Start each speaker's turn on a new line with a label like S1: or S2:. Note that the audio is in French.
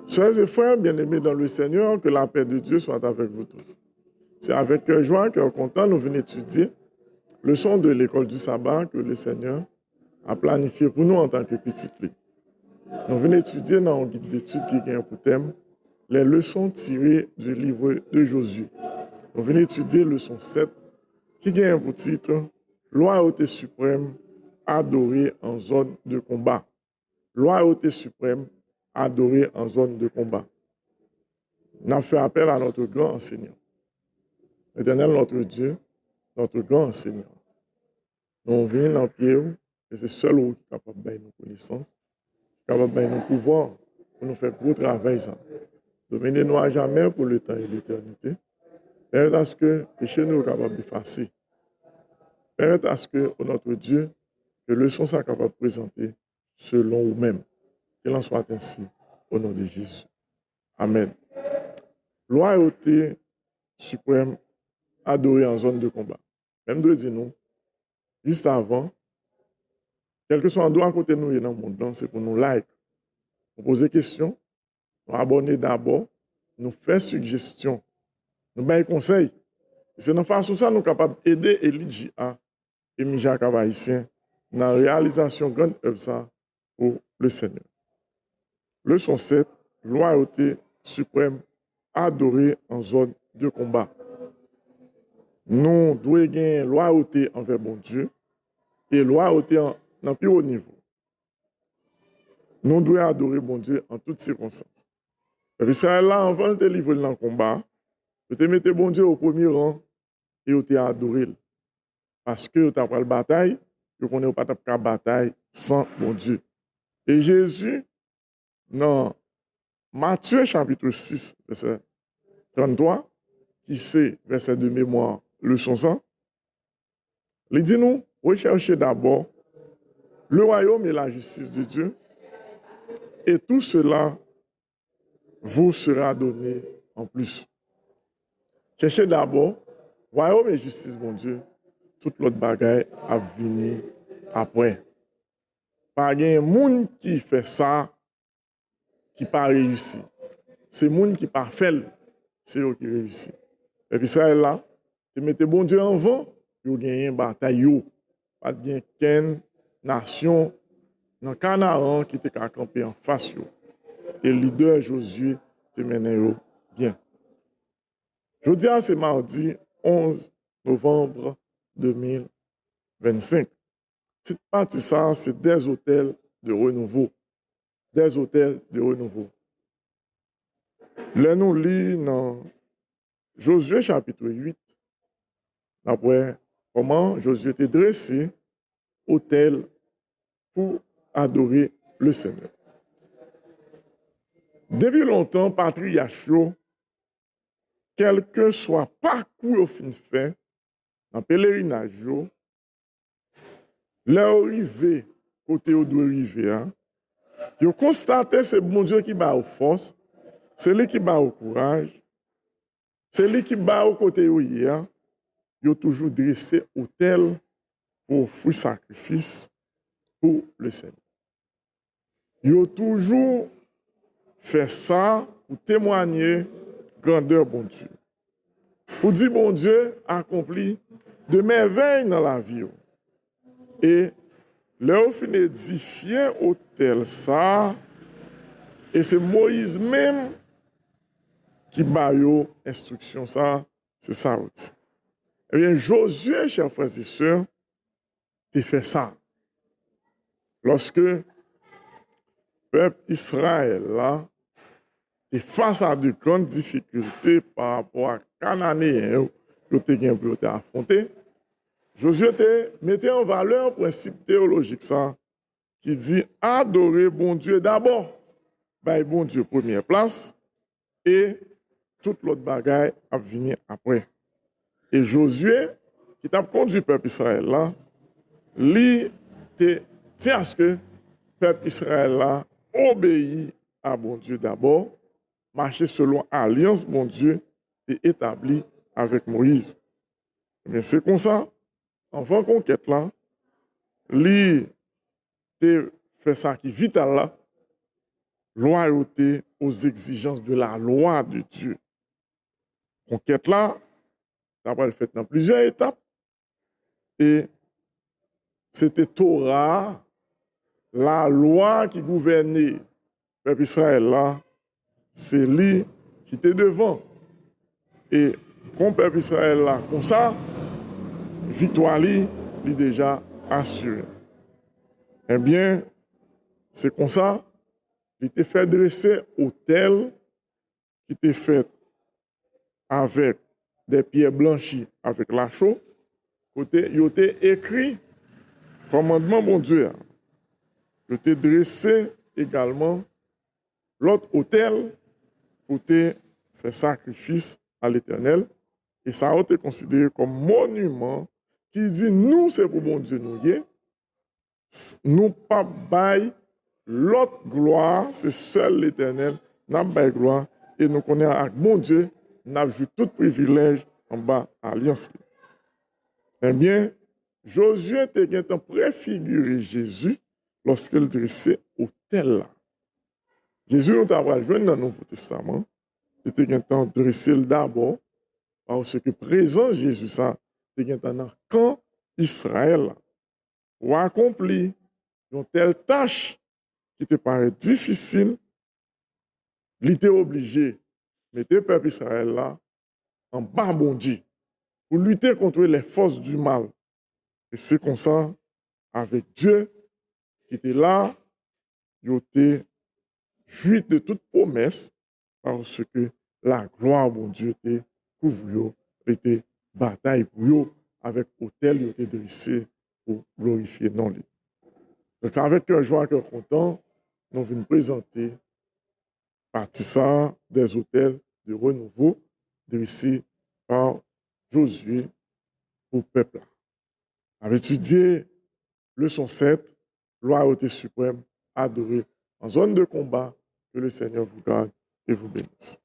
S1: Chers et frères, bien-aimés dans le Seigneur, que la paix de Dieu soit avec vous tous. C'est avec cœur joie, cœur content, nous venons étudier le leçon de l'école du sabbat que le Seigneur a planifié pour nous en tant que petite lit. Nous venons étudier dans un guide d'études qui a pour thème les leçons tirées du livre de Josué. Nous venons étudier leçon 7 qui a pour titre Loyauté suprême adorée en zone de combat. Loyauté suprême adorée en zone de combat. Nous avons fait appel à notre grand enseignant. Éternel, notre Dieu, notre grand enseignant. Nous venons dans le pied et c'est seul qui est capable de nous connaissances, capable de nous pouvoir pour nous faire gros travail. Dominez-nous à jamais pour le temps et l'éternité. Permettez à ce que le péché nous soit capable d'effacer. Permettez à ce que, notre Dieu, que le son soit capable de présenter selon nous-mêmes. Qu'il en soit ainsi au nom de Jésus. Amen. Loyauté suprême adorée en zone de combat. Même de dire nous, juste avant, quel que soit l'endroit à côté de nous et dans le monde, c'est pour nous like, nous poser des questions, nous abonner d'abord, nous faire suggestions, nous donner conseils. C'est dans façon ça nous sommes capables d'aider Elijah et Mijak Haïtien dans la réalisation de grande œuvre pour le Seigneur. Leçon 7, loyauté suprême adorée en zone de combat. Nous devons gagner loyauté envers bon Dieu et loyauté dans plus haut niveau. Nous devons adorer bon Dieu en toutes circonstances. Israël là, avant de te livrer dans le combat, tu te mettais bon Dieu au premier rang et tu t'es adoré. Parce que tu as pris la bataille, tu connais pas ta bataille sans bon Dieu. Et Jésus, dans Matthieu chapitre 6, verset 33, qui c'est verset de mémoire, leçon 100, il dit nous, recherchez d'abord le royaume et la justice de Dieu, et tout cela vous sera donné en plus. Cherchez d'abord royaume et justice, mon Dieu, toute l'autre bagaille a venir après. Pas un monde qui fait ça, qui pas réussi. C'est monde qui pas fait, c'est eux qui réussit. Et puis ça là, tu mettez bon Dieu en vent, vous gagnez une bataille. Pas de qu'une nation dans Canaan qui était campé en face. Et le leader Josué te menait bien. Je dis c'est mardi 11 novembre 2025. Cette partie ça, c'est des hôtels de renouveau. Des hôtels de renouveau. Là, nous lisons dans Josué chapitre 8, après comment Josué était dressé hôtel pour adorer le Seigneur. Depuis longtemps, patriarche, quel que soit parcours au fin fait, dans le pèlerinage, l'arrivée, côté où doit arriver, ils constaté c'est bon Dieu qui bat aux forces, c'est lui qui bat au courage, c'est lui qui bat au côté où il y a. Ils ont toujours dressé hôtel pour offrir sacrifice pour le Seigneur. Ils ont toujours fait ça pour témoigner grandeur bon Dieu. Pour dire bon Dieu accompli de merveilles dans la vie. Et leur fin édifier hôtel ça, et c'est Moïse même qui bat instruction ça, c'est ça aussi. Eh bien, Josué, chers frères et sœurs, a fait ça. Lorsque le peuple Israël là, est face à de grandes difficultés par rapport à Cananéens qui ont été affrontés, Josué mettait en valeur un principe théologique ça, qui dit adorer bon Dieu d'abord, bon Dieu première place, et toute l'autre bagaille à venir après. Et Josué, qui t'a conduit le peuple Israël là, lui, tient à ce que le peuple Israël là obéit à bon Dieu d'abord, marcher selon l'alliance bon Dieu et établie avec Moïse. Mais c'est comme ça, avant conquête là, lui, fait ça qui est vital là, loyauté aux exigences de la loi de Dieu. Conquête là, ça va le fait dans plusieurs étapes. Et c'était Torah, la loi qui gouvernait le peuple Israël là, c'est lui qui était devant. Et quand le peuple Israël là, comme ça, victoire lui déjà assurée. Eh bien, c'est comme ça, il était fait dresser autel qui était fait avec des pierres blanchies, avec la chaux. Côté, il était écrit commandement bon Dieu. Il était dressé également l'autre autel pour faire sacrifice à l'Éternel. Et ça a été considéré comme monument qui dit nous, c'est pour bon Dieu nous y est. Nous pas bail l'autre gloire, c'est seul l'Éternel, n'a pas gloire. Et nous connaissons avec bon Dieu, nous avons tout privilège en bas alliance. Eh bien, Josué était préfiguré Jésus lorsqu'il dressait autel là. Jésus nous a joué dans le Nouveau Testament. Il était dressé d'abord parce que présent Jésus ça, était dans le camp Israël pour accomplir une telle tâche qui te paraît difficile. Il était obligé de mettre le peuple Israël là en bas bon Dieu pour lutter contre les forces du mal. Et c'est comme ça, avec Dieu qui était là, il était jouit de toute promesse parce que la gloire, bon Dieu, était couverte, était bataille pour eux, avec autel, il était dressé pour glorifier non lui. Donc, avec un joie, un content, nous venons présenter partie ça des autels de renouveau dressés par Josué au peuple. On va étudier leçon 7, loyauté suprême, adorée en zone de combat. Que le Seigneur vous garde et vous bénisse.